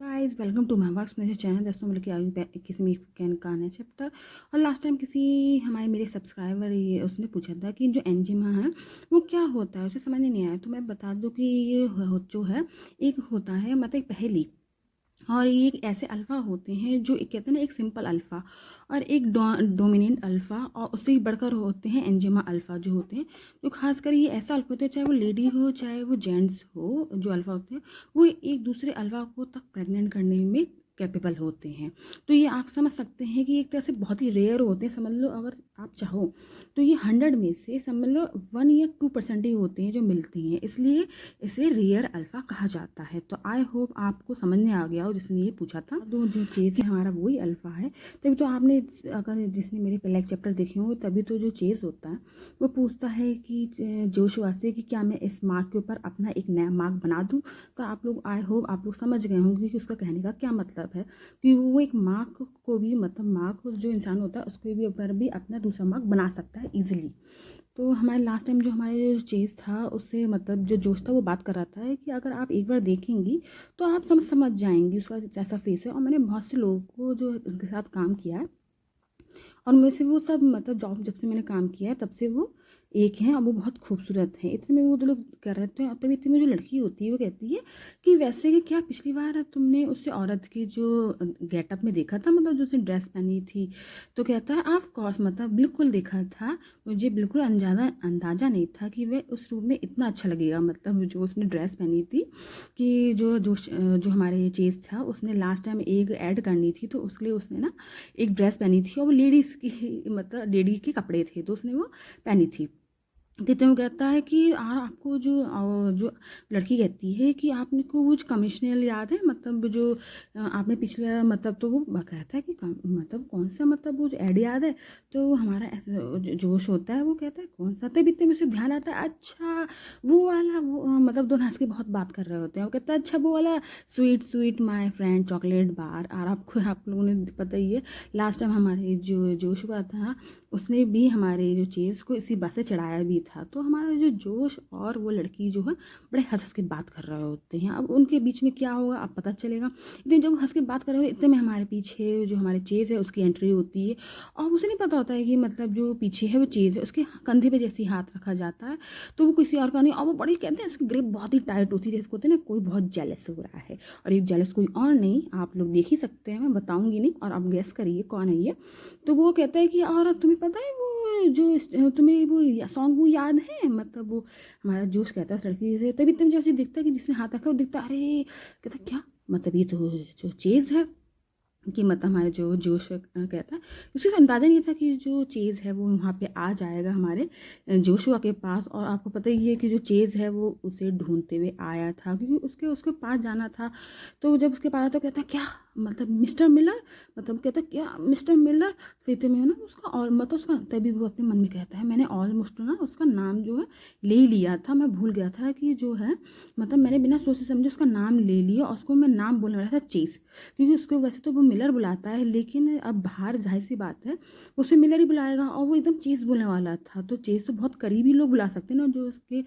Guys welcome to my works मेरे चैनल। दोस्तों मतलब कि आई किसी में कैन का नया चैप्टर। और लास्ट टाइम किसी हमारे मेरे सब्सक्राइबर ये उसने पूछा था कि जो एंजिमा है वो क्या होता है, उसे समझ नहीं आया। तो मैं बता दूं कि ये जो है एक होता है मतलब एक पहेली। और ये एक ऐसे अल्फ़ा होते हैं जो एक कहते हैं ना एक सिंपल अल्फ़ा और एक डोमिनेंट अल्फ़ा और उससे ही बढ़कर होते हैं एंजिमा अल्फ़ा जो होते हैं। जो खासकर ये ऐसा अल्फ़ा होते हैं, चाहे वो लेडी हो चाहे वो जेंट्स हो, जो अल्फ़ा होते हैं वो एक दूसरे अल्फ़ा को तक प्रेग्नेंट करने में कैपेबल होते हैं। तो ये आप समझ सकते हैं कि एक तरह से बहुत ही रेयर होते हैं। समझ लो अगर आप चाहो तो ये 100 में से समझ लो 1 या 2% ही होते हैं जो मिलती हैं, इसलिए इसे रेयर अल्फ़ा कहा जाता है। तो आई होप आपको समझ में आ गया हो जिसने ये पूछा था। दो जो चेज़ है हमारा वही अल्फ़ा है। तभी तो आपने अगर जिसने मेरे पहले एक चैप्टर देखे होंगे तभी तो जो चेज़ होता है वो पूछता है कि जोशुआ से कि क्या मैं इस मार्क के ऊपर अपना एक नया मार्क बना दूं। तो आप लोग आई होप आप लोग समझ गए होंगे कि उसका कहने का क्या मतलब है कि वो एक मार्क को भी मतलब मार्क जो इंसान होता है उसके भी ऊपर भी अपना दूसरा मार्क बना सकता है ईजिली। तो हमारे लास्ट टाइम जो हमारे जो चेज़ था उससे मतलब जो जोश था वो बात कर रहा था कि अगर आप एक बार देखेंगी तो आप समझ जाएंगी उसका जैसा फेस है। और मैंने बहुत से लोगों को जो उनके साथ काम किया है और मेरे से वो सब मतलब जॉब जब से मैंने काम किया है तब से वो एक हैं और वो बहुत खूबसूरत हैं। इतने में वो दो लोग कर रहे थे और तभी इतने में जो लड़की होती है वो कहती है कि वैसे कि क्या पिछली बार तुमने उससे औरत की जो गेटअप में देखा था, मतलब जो उसने ड्रेस पहनी थी। तो कहता है ऑफ कोर्स मतलब बिल्कुल देखा था, मुझे बिल्कुल अंदाज़ा नहीं था कि वह उस रूप में इतना अच्छा लगेगा। मतलब जो उसने ड्रेस पहनी थी कि जो हमारे चीज़ था उसने लास्ट टाइम एक ऐड करनी थी तो उसके लिए उसने ना एक ड्रेस पहनी थी और वो लेडीज़ की मतलब लेडीज़ के कपड़े थे तो उसने वो पहनी थी। कहते वो कहता है कि आपको जो लड़की कहती है कि आपने को वो जो कमिश्नर याद है, मतलब जो आपने पिछले मतलब तो वो कहता है कि मतलब कौन सा मतलब वो जो ऐड याद है। तो वो हमारा जोश होता है वो कहता है कौन सा। तभी इतने में से ध्यान आता है अच्छा वो वाला वो मतलब दोनों हंस के बहुत बात कर रहे होते हैं। वो कहता है अच्छा वो वाला sweet sweet my friend chocolate bar. और आपको आप लोगों ने पता ही है लास्ट टाइम हमारे जो जोश हुआ था उसने भी हमारे जो चीज़ को इसी बात से चढ़ाया भी था। तो हमारा जो जोश और वो लड़की जो है बड़े हंस हंस के बात कर रहे होते हैं। अब उनके बीच में क्या होगा अब पता चलेगा। इतने जब हंस के बात कर रहे हो इतने में हमारे पीछे जो हमारे चीज़ है उसकी एंट्री होती है। और उसे नहीं पता होता है कि मतलब जो पीछे है वो चीज़ है उसके कंधे पे जैसे ही हाथ रखा जाता है तो वो किसी और का नहीं। और वो बड़ी कहते हैं उसकी ग्रिप बहुत ही टाइट होती है, जैसे होते हैं ना कोई बहुत जेलस हो रहा है। और ये जेलस कोई और नहीं, आप लोग देख ही सकते हैं, मैं बताऊंगी नहीं और आप गेस करिए कौन है ये। तो वो कहता है कि और तुम्हें पता है वो जो तुम्हें वो सॉन्ग वो याद है, मतलब वो हमारा जोश कहता है उस लड़की से। तभी तुम जैसे दिखता है कि जिसने हाथ रखा वो दिखता है, अरे कहता क्या मतलब ये तो जो चीज़ है कि मतलब हमारे जो जोश कहता है उसे तो अंदाज़ा नहीं था कि जो चीज़ है वो वहाँ पे आ जाएगा हमारे जोशुआ के पास। और आपको पता ही है कि जो चीज़ है वो उसे ढूंढते हुए आया था क्योंकि उसके उसके पास जाना था। तो जब उसके पास आया तो कहता क्या मतलब मिस्टर मिलर, मतलब कहता क्या मिस्टर मिलर। फिर तो मैं ना उसका और मतलब उसका तभी वो अपने मन में कहता है मैंने ऑलमोस्ट ना उसका नाम जो है ले ही लिया था, मैं भूल गया था कि जो है मतलब मैंने बिना सोचे समझे उसका नाम ले लिया और उसको मैं नाम बोलने वाला था चीज़। क्योंकि उसको वैसे तो वो मिलर बुलाता है लेकिन अब बाहर जाहिर सी बात है उसे मिलर ही बुलाएगा और वो एकदम चीज़ बोलने वाला था। तो चीज़ तो बहुत करीबी लोग बुला सकते हैं ना, जो उसके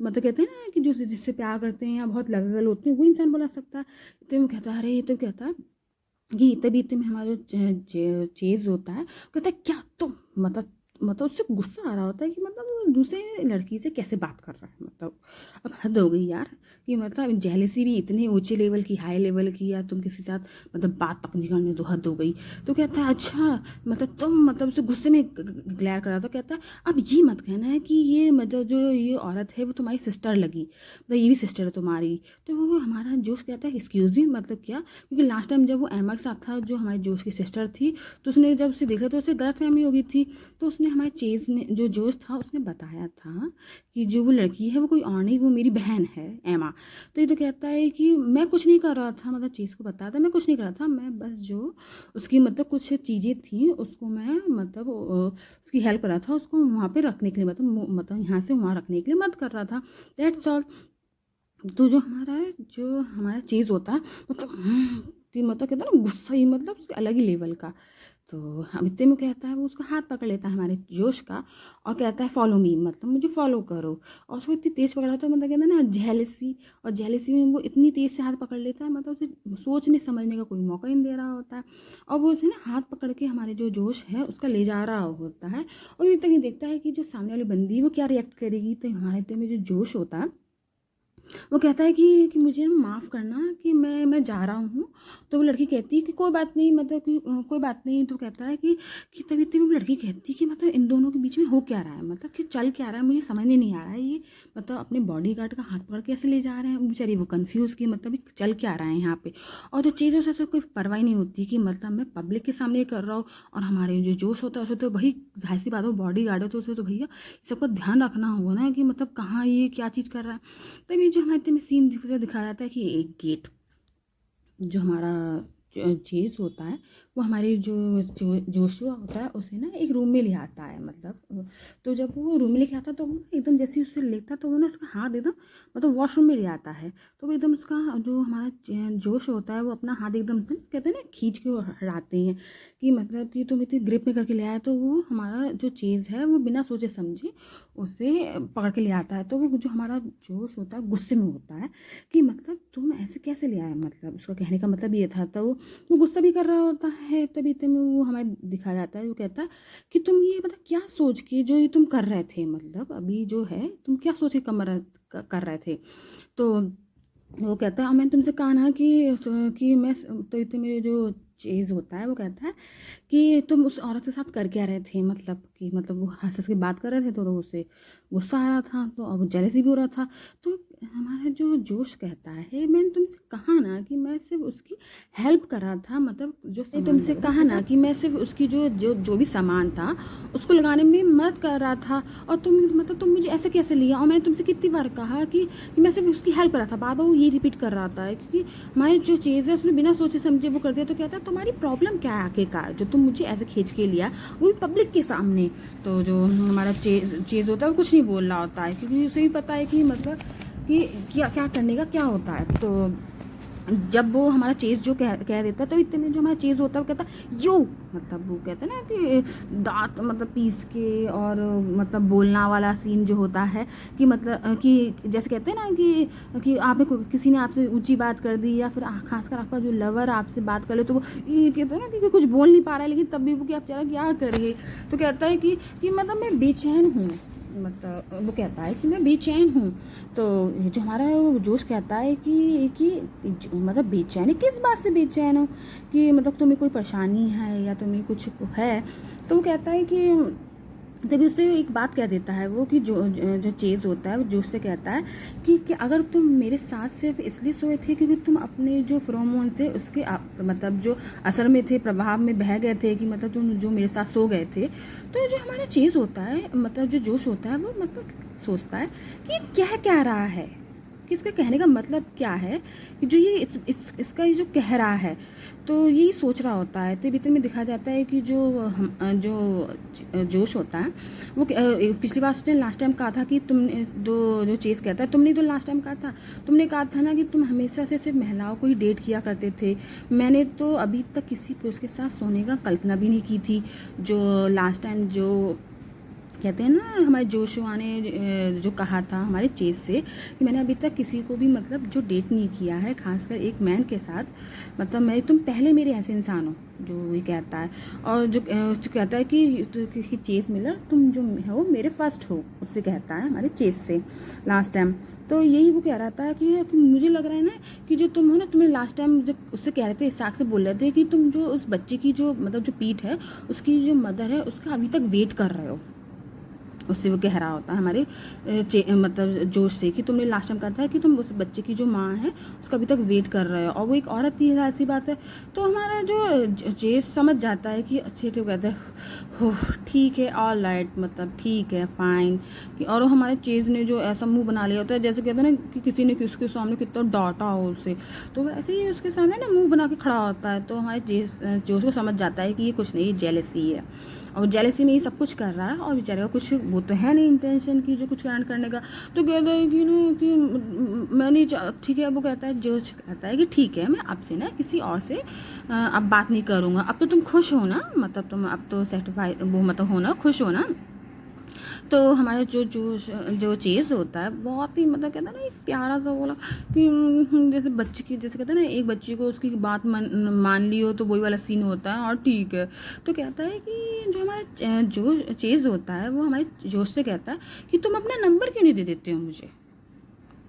मतलब कहते हैं ना कि जो जिससे प्यार करते हैं या बहुत लवेबल होते हैं वो इंसान बुला सकता है। तो वो कहता है अरे, तो कहता है कि तभी में हमारा जो चीज़ होता है कहता है क्या तुम मतलब उससे गुस्सा आ रहा होता है कि मतलब वो दूसरे लड़की से कैसे बात कर रहा है। मतलब अब हद हो गई यार कि मतलब जेलसी भी इतनी ऊंचे लेवल की हाई लेवल की, या तुम किसी के साथ मतलब बात तक नहीं करने, तो हद हो गई। तो कहता है अच्छा मतलब तुम मतलब उसे गुस्से में ग्लैर कर रहा था। कहता है अब ये मत कहना है कि ये मतलब जो ये औरत है वो तुम्हारी सिस्टर लगी, मतलब ये भी सिस्टर है तुम्हारी। तो वो हमारा जोश कहता है एक्सक्यूज़ मी मतलब क्या, क्योंकि लास्ट टाइम जब वो एमा के साथ था जो हमारी जोश की सिस्टर थी तो उसने जब उसे देखा तो उसे गलतफहमी हो गई थी। तो उसने हमारे चेज़ ने जो जोश था उसने बताया था कि जो वो लड़की है वो कोई और नहीं, वो मेरी बहन है एमा। तो ये तो कहता है कि मैं कुछ नहीं कर रहा था, मतलब चीज़ को बताता मैं कुछ नहीं कर रहा था, मैं बस जो उसकी मतलब कुछ चीज़ें थी उसको मैं मतलब उसकी हेल्प कर रहा था, उसको वहाँ पे रखने के लिए मतलब यहाँ से वहाँ रखने के लिए मत कर रहा था, दैट्स ऑल। तो जो हमारा चीज़ होता है मतलब कि मतलब कहता है ना गुस्सा ही मतलब उसके अलग ही लेवल का। तो हम इतने में कहता है वो उसका हाथ पकड़ लेता है हमारे जोश का और कहता है फॉलो मी, मतलब मुझे फॉलो करो। और उसको इतनी तेज़ पकड़ा होता है, मतलब कहता है ना जेलसी, और जेलसी में वो इतनी तेज़ से हाथ पकड़ लेता है, मतलब उसे सोचने समझने का कोई मौका ही नहीं दे रहा होता है। और वो उसे ना हाथ पकड़ के हमारे जो जोश है उसका ले जा रहा होता है। और ये तक नहीं देखता है कि जो सामने वाली बंदी है वो क्या रिएक्ट करेगी। तो हमारे दिल में जो जोश होता है वो कहता है कि मुझे ना माफ़ करना कि मैं जा रहा हूँ। तो वो लड़की कहती है कि कोई बात नहीं, मतलब कि कोई बात नहीं। तो कहता है कि तभी तभी वो लड़की कहती है कि मतलब इन दोनों के बीच में हो क्या रहा है, मतलब कि चल क्या रहा है, मुझे समझ में नहीं आ रहा है। ये मतलब अपने बॉडीगार्ड का हाथ पकड़ के ऐसे ले जा रहे हैं, बेचारी वो कन्फ्यूज़ कि मतलब ये चल क्या रहा है यहाँ पे। और जो चीज़ों से तो कोई परवाह नहीं होती कि मतलब मैं पब्लिक के सामने कर रहा हूँ। और हमारे जो जोश होता है उसे तो वही जाहिर सी बात हो, बॉडीगार्ड है तो उसे तो भैया सबका ध्यान रखना होगा ना कि मतलब कहाँ ये क्या चीज़ कर रहा है। तभी जो हमारे में सीन दिखाया जाता है कि एक गेट जो हमारा चीज़ होता है वो हमारी जो जोशुआ होता है उसे ना एक रूम में ले आता है, मतलब तो जब वो रूम में लेके आता है तो वो एकदम जैसे ही उसे लेता तो वो ना उसका हाथ एकदम मतलब वॉशरूम में ले आता है। तो वो एकदम उसका जो हमारा जोश होता है वो अपना हाथ एकदम से कहते हैं ना खींच के वो हटाते हैं कि मतलब कि तुम इतनी ग्रिप में करके ले आए। तो वो हमारा जो चीज़ है वो बिना सोचे समझे उसे पकड़ के ले आता है। तो वो जो हमारा जोश होता है गुस्से में होता है कि मतलब तुम ऐसे कैसे ले आए, मतलब उसका कहने का मतलब ये था। तो वो गुस्सा भी कर रहा होता है। तभी तो वो हमें दिखाया जाता है, वो कहता है कि तुम ये मतलब क्या सोच के जो ये तुम कर रहे थे, मतलब अभी जो है तुम क्या सोच के कर रहे थे। तो वो कहता है मैंने तुमसे कहा ना कि मैं तो इतने मेरे जो चीज़ होता है वो कहता है कि तुम उस औरत के साथ कर क्या रहे थे, मतलब कि मतलब वो हंस हंस के बात कर रहे थे तो उससे गुस्सा आ रहा था, तो अब जेलसी भी हो रहा था। तो हमारा जो जोश कहता है मैंने तुमसे कहा ना कि मैं सिर्फ उसकी हेल्प कर रहा था, मतलब जो तुमसे कहा ना कि मैं सिर्फ उसकी जो भी सामान था उसको लगाने में मदद कर रहा था। और तुम मुझे ऐसे कैसे लिया। और मैंने तुमसे कितनी बार कहा कि मैं सिर्फ उसकी हेल्प कर रहा था, बार बार वो ये रिपीट कर रहा था क्योंकि हमारी जो चीज़ है उसने बिना सोचे समझे वो कर दिया। तो कहता है तुम्हारी प्रॉब्लम क्या है आखिरकार जो तुम मुझे ऐसे खींच के लिया वो भी पब्लिक के सामने। तो जो हमारा चीज़ होता है वो कुछ नहीं बोल रहा होता है क्योंकि उसे भी पता है कि मतलब कि क्या क्या करने का क्या होता है। तो जब वो हमारा चीज़ जो कह देता है तो इतने में जो हमारा चीज़ होता है वो कहता है यो, मतलब वो कहते हैं ना कि दांत मतलब पीस के और मतलब बोलना वाला सीन जो होता है कि मतलब कि जैसे कहते हैं ना कि आपने किसी ने आपसे ऊंची बात कर दी या फिर खासकर आपका जो लवर आपसे बात कर ले तो वो ये कहते हैं ना कि कुछ बोल नहीं पा रहा है लेकिन तब भी वो कि आप बेचारा क्या करिए। तो कहता है कि मतलब मैं बेचैन हूँ, मतलब वो कहता है कि मैं बेचैन हूँ। तो जो हमारा जोश कहता है कि मतलब बेचैन है, किस बात से बेचैन हो, कि मतलब तुम्हें कोई परेशानी है या तुम्हें कुछ है। तो वो कहता है कि तभी उससे एक बात कह देता है वो कि जो चीज़ होता है वो जोश से कहता है कि अगर तुम मेरे साथ सिर्फ इसलिए सोए थे क्योंकि तुम अपने जो फेरोमोन थे उसके मतलब जो असर में थे, प्रभाव में बह गए थे, कि मतलब तुम जो मेरे साथ सो गए थे। तो जो हमारा चीज़ होता है मतलब जो जोश होता है वो मतलब सोचता है कि कह क्या रहा है, कि इसका कहने का मतलब क्या है, कि जो ये इसका ये जो कह रहा है तो यही सोच रहा होता है। तो भीतर में दिखा जाता है कि जो जोश होता है वो पिछली बार उसने लास्ट टाइम कहा था कि तुमने जो चीज़ कहता है तुमने तो लास्ट टाइम कहा था, तुमने कहा था ना कि तुम हमेशा से सिर्फ महिलाओं को ही डेट किया करते थे। मैंने तो अभी तक किसी पुरुष के साथ सोने का कल्पना भी नहीं की थी। जो लास्ट टाइम जो कहते हैं ना हमारे जोशुआ ने जो कहा था हमारे चेज़ से कि मैंने अभी तक किसी को भी मतलब जो डेट नहीं किया है, खासकर एक मैन के साथ, मतलब मैं तुम पहले मेरे ऐसे इंसान हो, जो ये कहता है। और जो कहता है कि चेज़ मिलर तुम जो हो मेरे फर्स्ट हो, उससे कहता है हमारे चेज़ से लास्ट टाइम। तो यही वो कह रहा था कि मुझे लग रहा है ना कि जो तुम हो ना, तुम्हें लास्ट टाइम जब उससे कह रहे थे, इसाक से बोल रहे थे कि तुम जो उस बच्चे की जो मतलब जो पीठ है उसकी जो मदर है उसका अभी तक वेट कर रहे हो। उससे वो कह रहा होता है हमारे मतलब जोश से कि तुमने लास्ट टाइम कहा था कि तुम उस बच्चे की जो माँ है उसका अभी तक वेट कर रहे हो, और वो एक औरत थी, ऐसी बात है। तो हमारा जो जेस समझ जाता है कि अच्छे ठीक कहते हैं हो ठीक है ऑल राइट, मतलब ठीक है फाइन। कि और हमारे चेज़ ने जो ऐसा मुंह बना लिया होता है जैसे कहते हैं ना कि किसी ने किसके सामने कितना डांटा हो उसे, तो वैसे ही उसके सामने ना मुंह बना के खड़ा होता है। तो हमारे जोश को समझ जाता है कि ये कुछ नहीं, जेलसी है। और जेलसी में ही सब कुछ कर रहा है और बेचारे का कुछ वो तो है नहीं इंटेंशन की जो कुछ कांड करने का। तो कहता है कि ना कि मैं नहीं ठीक है। वो कहता है, जो कहता है कि ठीक है मैं आपसे ना किसी और से अब बात नहीं करूँगा, अब तो तुम खुश हो ना, मतलब तुम अब तो सेटिस्फाई वो मतलब हो ना, खुश हो ना। तो हमारे जो जो जो चीज़ होता है बहुत ही मतलब कहता है ना एक प्यारा सा बोला कि जैसे बच्चे की, जैसे कहते हैं ना एक बच्चे को उसकी बात मान ली हो, तो वही वाला सीन होता है और ठीक है। तो कहता है कि जो हमारा जो चीज़ होता है वो हमारे जोश से कहता है कि तुम अपना नंबर क्यों नहीं दे देते हो मुझे,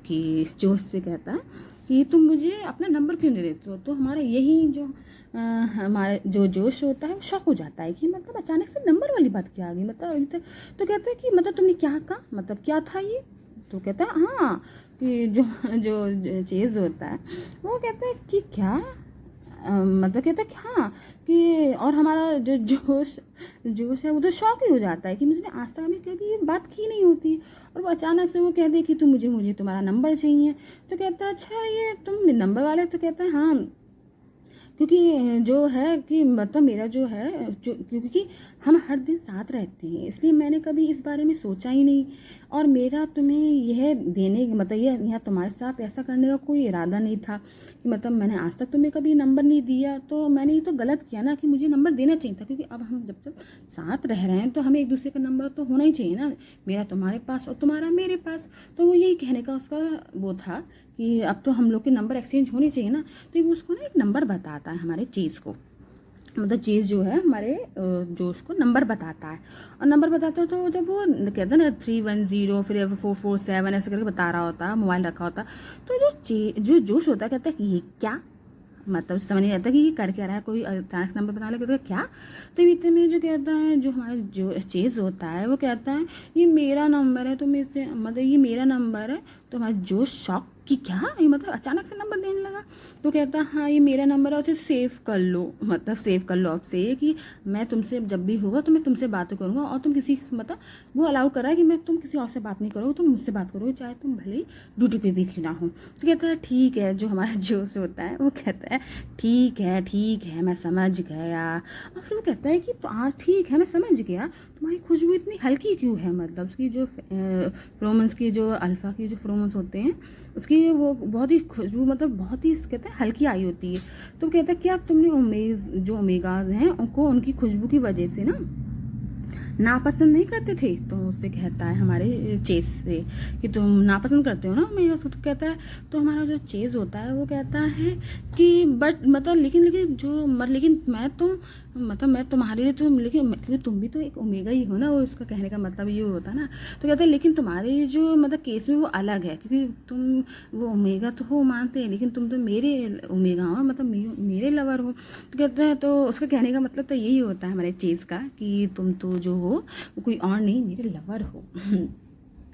कि जोश से कहता है कि तुम मुझे अपना नंबर क्यों नहीं देते हो। तो हमारा यही जो हमारे जो जोश होता है वो शॉक हो जाता है कि मतलब अचानक से नंबर वाली बात क्या आ गई, मतलब अभी तक। तो कहता है कि मतलब तुमने क्या कहा, मतलब क्या था ये। तो कहता है हाँ कि जो जो चीज़ होता है वो कहता है कि क्या मतलब कहता है कि हाँ कि, और हमारा जो जोश जोश है वो तो शॉक ही हो जाता है कि मुझे आज तक हमें कभी ये बात की नहीं होती, और वो अचानक से वो कहते हैं कि तुम मुझे तुम्हारा नंबर चाहिए। तो कहता है अच्छा ये तुम नंबर वाले। तो कहता है हाँ क्योंकि जो है कि मतलब मेरा जो है जो, क्योंकि हम हर दिन साथ रहते हैं इसलिए मैंने कभी इस बारे में सोचा ही नहीं, और मेरा तुम्हें यह देने मतलब ये यहाँ तुम्हारे साथ ऐसा करने का कोई इरादा नहीं था कि मतलब मैंने आज तक तुम्हें कभी नंबर नहीं दिया, तो मैंने ये तो गलत किया ना कि मुझे नंबर देना चाहिए था, क्योंकि अब हम जब तक साथ रह रहे हैं तो हमें एक दूसरे का नंबर तो होना ही चाहिए ना, मेरा तुम्हारे पास और तुम्हारा मेरे पास। तो वो यही कहने का उसका वो था कि अब तो हम लोग के नंबर एक्सचेंज होने चाहिए ना। तो वो उसको ना एक नंबर बताता है हमारे चीज़ को, मतलब चीज़ जो है हमारे जो उसको नंबर बताता है, और नंबर बताता है तो जब वो कहते हैं ना 310 फिर 447 ऐसे करके बता रहा होता है, मोबाइल रखा होता है, तो जो जोश होता है कहता है कि ये क्या, मतलब समझ नहीं आता कि ये कर क्या रहा है, कोई अचानक नंबर बता लगे तो क्या। तो इतने में जो कहता है जो हमारा जो चीज़ होता है वो कहता है ये मेरा नंबर है, तो मेरे मतलब ये मेरा नंबर है। तो हमारा जो शॉक कि क्या ये मतलब अचानक से नंबर देने लगा। तो कहता है हाँ ये मेरा नंबर है, उसे सेव कर लो, मतलब सेव कर लो आपसे ये कि मैं तुमसे जब भी होगा तो मैं तुमसे बात करूँगा, और तुम किसी मतलब वो अलाउ कर रहा है कि मैं तुम किसी और से बात नहीं करोगे, तुम मुझसे बात करोगे चाहे तुम भले ही ड्यूटी पे भी क्यों ना हो। तो कहता है ठीक है, जो हमारा जोश होता है वो कहता है ठीक है मैं समझ गया। और फिर वो कहता है कि तो आज ठीक है मैं समझ गया, तुम्हारी खुशबू इतनी हल्की क्यों है, मतलब उसकी जो फ्रोमेंस की जो अल्फ़ा की जो फ्रोमेंस होते हैं उसकी वो बहुत ही खुशबू मतलब बहुत ही कहते हैं हल्की आई होती है। तो कहता है क्या तुमने जो ओमेगाज हैं उनको उनकी खुशबू की वजह से ना नापसंद नहीं करते थे। तो उससे कहता है हमारे चेस से कि तुम नापसंद करते हो ना ओमेगाज को। तो कहता है तो हमारा जो चेस होता है वो कहता है कि बट मतलब लेकिन मैं तुम्हारे लिए तो लेकिन क्योंकि तुम भी तो एक ओमेगा ही हो ना, वो उसका कहने का मतलब ये होता है ना। तो कहते हैं लेकिन तुम्हारे जो मतलब केस में वो अलग है, क्योंकि तुम वो ओमेगा तो हो मानते हैं लेकिन तुम तो मेरे ओमेगा हो, मतलब मेरे लवर हो। तो कहते हैं तो उसका कहने का मतलब तो यही होता है हमारे चीज़ का कि तुम तो जो हो वो कोई और नहीं मेरे लवर हो।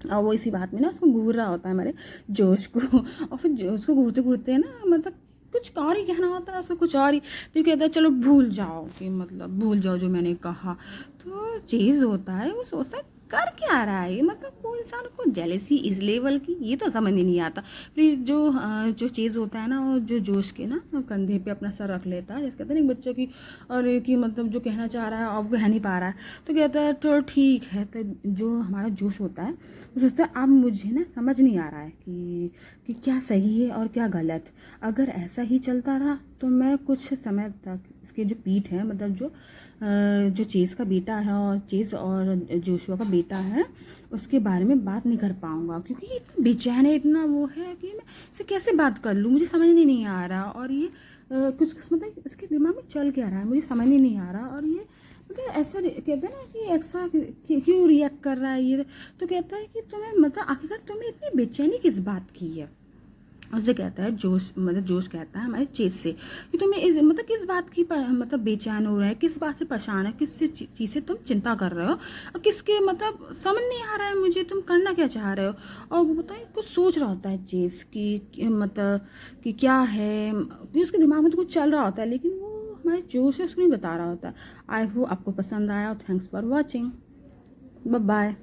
और वो इसी बात में ना उसको घूर रहा होता है हमारे जोश को, और फिर जोश को घूरते घूरते ना मतलब कुछ और ही कहना होता है उसको, कुछ और ही। तो कहता है चलो भूल जाओ, कि मतलब भूल जाओ जो मैंने कहा। तो चीज़ होता है वो सोचता है कर क्या रहा है, मतलब कोई इंसान को जेलेसी इस लेवल की ये तो समझ ही नहीं आता। फिर जो चीज़ होता है ना वो जो जोश के ना कंधे पे अपना सर रख लेता है, जैसे कहते हैं ना बच्चों की, और कि मतलब जो कहना चाह रहा है अब कह नहीं पा रहा है। तो कहता है तो ठीक है। तो जो हमारा जोश होता है वो सोचता है अब मुझे ना समझ नहीं आ रहा है कि क्या सही है और क्या गलत। अगर ऐसा ही चलता रहा तो मैं कुछ समय तक इसके जो पीठ है मतलब जो चीज़ का बेटा है और चीज़ और जोशुआ का बेटा है उसके बारे में बात नहीं कर पाऊँगा, क्योंकि ये इतना बेचैन है, इतना वो है कि मैं इसे कैसे बात कर लूँ, मुझे समझ नहीं आ रहा। और ये कुछ मतलब इसके दिमाग में चल क्या रहा है मुझे समझ ही नहीं आ रहा। और ये मतलब ऐसा कहते हैं ना कि ऐसा क्यों रिएक्ट कर रहा है ये। तो कहता है कि तुम्हें मतलब आखिरकार तुम्हें इतनी बेचैनी किस बात की है। उससे कहता है जोश कहता है हमारे चीज़ से कि तुम्हें इस मतलब किस बात की मतलब बेचैन हो रहा है, किस बात से परेशान है, किस चीज़ से तुम चिंता कर रहे हो, और किसके मतलब समझ नहीं आ रहा है मुझे तुम करना क्या चाह रहे हो। और वो बताए कुछ सोच रहा होता है चीज़ मतलब कि क्या है, कि उसके दिमाग में तो कुछ चल रहा होता है लेकिन वो हमारे जोश है उसको नहीं बता रहा होता। आई होप आपको पसंद आया। Thanks for watching, bye bye.